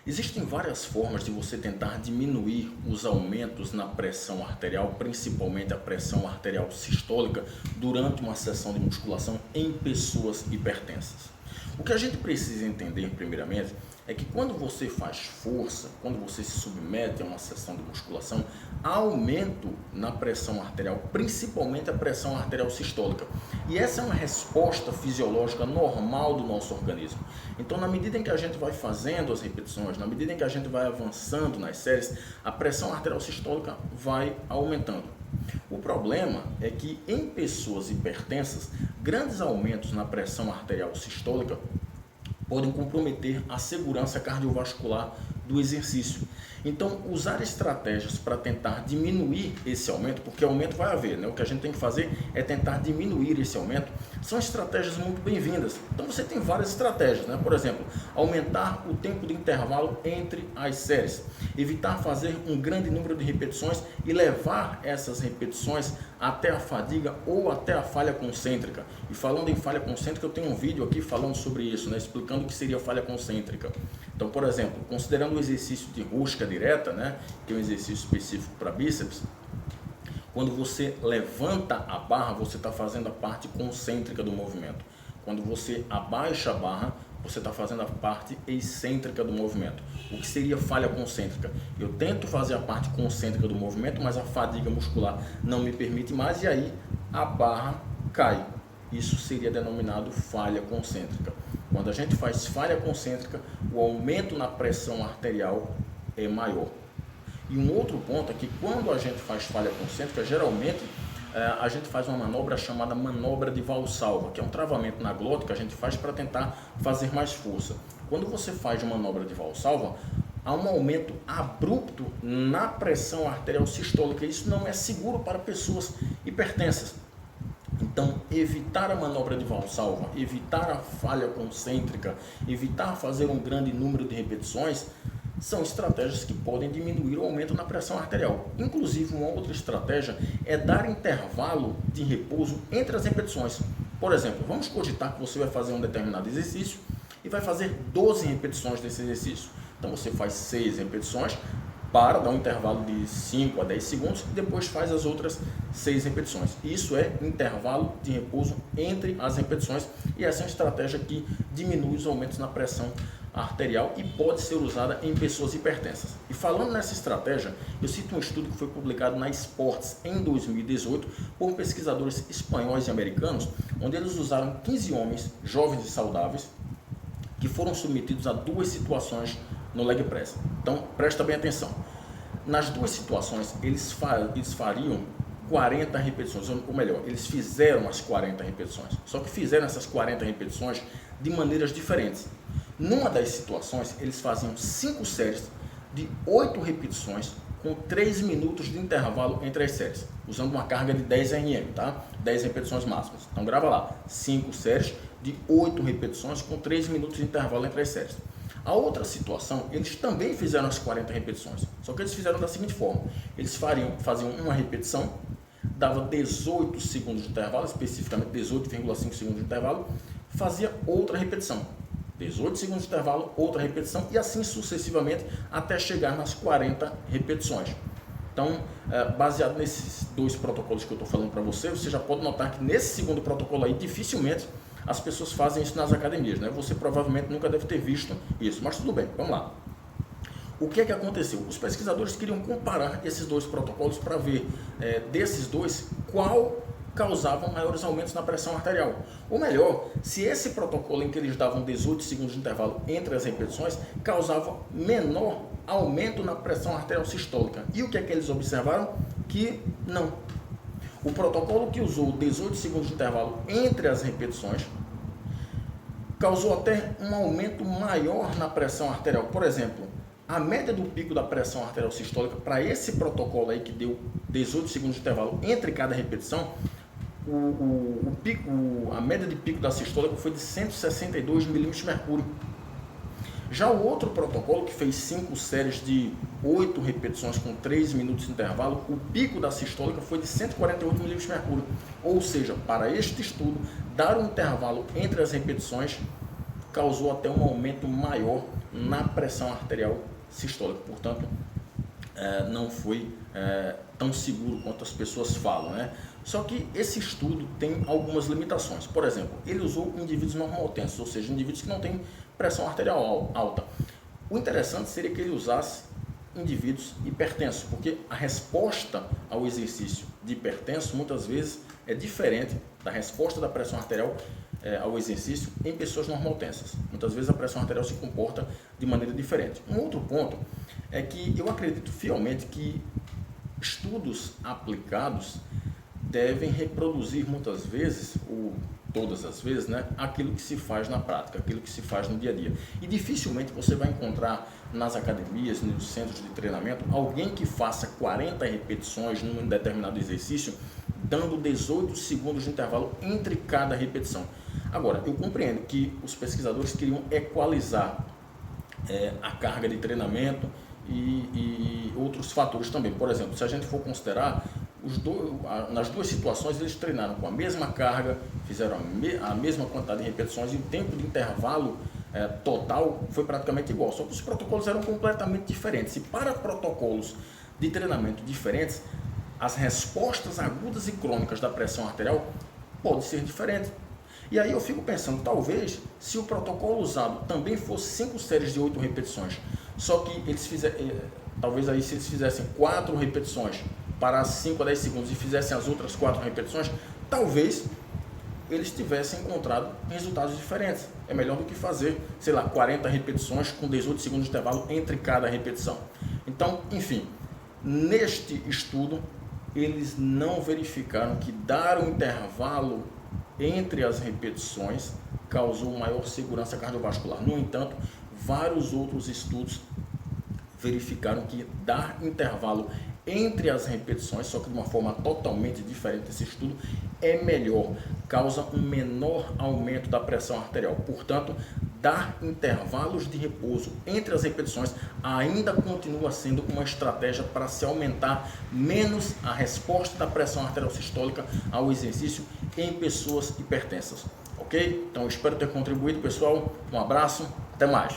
Existem várias formas de você tentar diminuir os aumentos na pressão arterial, principalmente a pressão arterial sistólica, durante uma sessão de musculação em pessoas hipertensas. O que a gente precisa entender, primeiramente, é que quando você faz força, quando você se submete a uma sessão de musculação, há aumento na pressão arterial, principalmente a pressão arterial sistólica. E essa é uma resposta fisiológica normal do nosso organismo. Então, na medida em que a gente vai fazendo as repetições, na medida em que a gente vai avançando nas séries, a pressão arterial sistólica vai aumentando. O problema é que em pessoas hipertensas, grandes aumentos na pressão arterial sistólica podem comprometer a segurança cardiovascular do exercício. Então, usar estratégias para tentar diminuir esse aumento, porque aumento vai haver, né? O que a gente tem que fazer é tentar diminuir esse aumento, são estratégias muito bem-vindas. Então, você tem várias estratégias, né? Por exemplo, aumentar o tempo de intervalo entre as séries, evitar fazer um grande número de repetições e levar essas repetições até a fadiga ou até a falha concêntrica. E falando em falha concêntrica, eu tenho um vídeo aqui falando sobre isso, né? Explicando o que seria falha concêntrica. Então, por exemplo, considerando o exercício de rosca direta, né, que é um exercício específico para bíceps, quando você levanta a barra, você está fazendo a parte concêntrica do movimento. Quando você abaixa a barra, você está fazendo a parte excêntrica do movimento. O que seria falha concêntrica? Eu tento fazer a parte concêntrica do movimento, mas a fadiga muscular não me permite mais e aí a barra cai. Isso seria denominado falha concêntrica. Quando a gente faz falha concêntrica, o aumento na pressão arterial é maior. E um outro ponto é que quando a gente faz falha concêntrica, geralmente a gente faz uma manobra chamada manobra de Valsalva, que é um travamento na glote que a gente faz para tentar fazer mais força. Quando você faz manobra de Valsalva, há um aumento abrupto na pressão arterial sistólica. Isso não é seguro para pessoas hipertensas. Então, evitar a manobra de Valsalva, evitar a falha concêntrica, evitar fazer um grande número de repetições, são estratégias que podem diminuir o aumento na pressão arterial. Inclusive, uma outra estratégia é dar intervalo de repouso entre as repetições. Por exemplo, vamos cogitar que você vai fazer um determinado exercício e vai fazer 12 repetições desse exercício. Então, você faz 6 repetições, para dar um intervalo de 5 a 10 segundos e depois faz as outras 6 repetições. Isso é intervalo de repouso entre as repetições e essa é uma estratégia que diminui os aumentos na pressão arterial e pode ser usada em pessoas hipertensas. E falando nessa estratégia, eu cito um estudo que foi publicado na Sports em 2018 por pesquisadores espanhóis e americanos, onde eles usaram 15 homens jovens e saudáveis que foram submetidos a 2 situações no leg press. Então, presta bem atenção. Nas 2 situações, eles fariam 40 repetições, ou melhor, eles fizeram as 40 repetições. Só que fizeram essas 40 repetições de maneiras diferentes. Numa das situações, eles faziam 5 séries de 8 repetições com 3 minutos de intervalo entre as séries, usando uma carga de 10 RM, tá? 10 repetições máximas. Então, grava lá, 5 séries de 8 repetições com 3 minutos de intervalo entre as séries. A outra situação, eles também fizeram as 40 repetições, só que eles fizeram da seguinte forma: eles faziam uma repetição, dava 18 segundos de intervalo, especificamente 18,5 segundos de intervalo, fazia outra repetição, 18 segundos de intervalo, outra repetição e assim sucessivamente até chegar nas 40 repetições. Então, baseado nesses 2 protocolos que eu estou falando para você, você já pode notar que nesse segundo protocolo aí, dificilmente as pessoas fazem isso nas academias, né? Você provavelmente nunca deve ter visto isso, mas tudo bem, vamos lá. O que é que aconteceu? Os pesquisadores queriam comparar esses 2 protocolos para ver desses 2 qual causava maiores aumentos na pressão arterial. Ou melhor, se esse protocolo em que eles davam 18 segundos de intervalo entre as repetições causava menor aumento na pressão arterial sistólica. E o que é que eles observaram? Que não. O protocolo que usou 18 segundos de intervalo entre as repetições causou até um aumento maior na pressão arterial. Por exemplo, a média do pico da pressão arterial sistólica para esse protocolo aí que deu 18 segundos de intervalo entre cada repetição, a média de pico da sistólica foi de 162 milímetros de mercúrio. Já o outro protocolo, que fez 5 séries de 8 repetições com 3 minutos de intervalo, o pico da sistólica foi de 148 milímetros de mercúrio. Ou seja, para este estudo, dar um intervalo entre as repetições causou até um aumento maior na pressão arterial sistólica. Portanto, não foi tão seguro quanto as pessoas falam, né? Só que esse estudo tem algumas limitações. Por exemplo, ele usou indivíduos normotensos, ou seja, indivíduos que não têm pressão arterial alta. O interessante seria que ele usasse indivíduos hipertensos, porque a resposta ao exercício de hipertenso muitas vezes é diferente da resposta da pressão arterial ao exercício em pessoas normotensas. Muitas vezes a pressão arterial se comporta de maneira diferente. Um outro ponto é que eu acredito fielmente que estudos aplicados devem reproduzir muitas vezes, ou todas as vezes, né, aquilo que se faz na prática, aquilo que se faz no dia a dia. E dificilmente você vai encontrar nas academias, nos centros de treinamento, alguém que faça 40 repetições num determinado exercício, dando 18 segundos de intervalo entre cada repetição. Agora, eu compreendo que os pesquisadores queriam equalizar a carga de treinamento e outros fatores também. Por exemplo, se a gente for considerar, nas duas situações eles treinaram com a mesma carga, fizeram a mesma quantidade de repetições e o tempo de intervalo total foi praticamente igual, só que os protocolos eram completamente diferentes. E para protocolos de treinamento diferentes, as respostas agudas e crônicas da pressão arterial podem ser diferentes. E aí eu fico pensando, talvez, se o protocolo usado também fosse 5 séries de 8 repetições, só que eles talvez aí se eles fizessem 4 repetições para 5 a 10 segundos e fizessem as outras 4 repetições, talvez eles tivessem encontrado resultados diferentes. É melhor do que fazer, sei lá, 40 repetições com 18 segundos de intervalo entre cada repetição. Então, enfim, neste estudo, eles não verificaram que dar um intervalo entre as repetições causou maior segurança cardiovascular. No entanto, vários outros estudos verificaram que dar intervalo entre as repetições, só que de uma forma totalmente diferente desse estudo, é melhor, causa um menor aumento da pressão arterial. Portanto, dar intervalos de repouso entre as repetições ainda continua sendo uma estratégia para se aumentar menos a resposta da pressão arterial sistólica ao exercício em pessoas hipertensas. Ok? Então, espero ter contribuído, pessoal. Um abraço, até mais.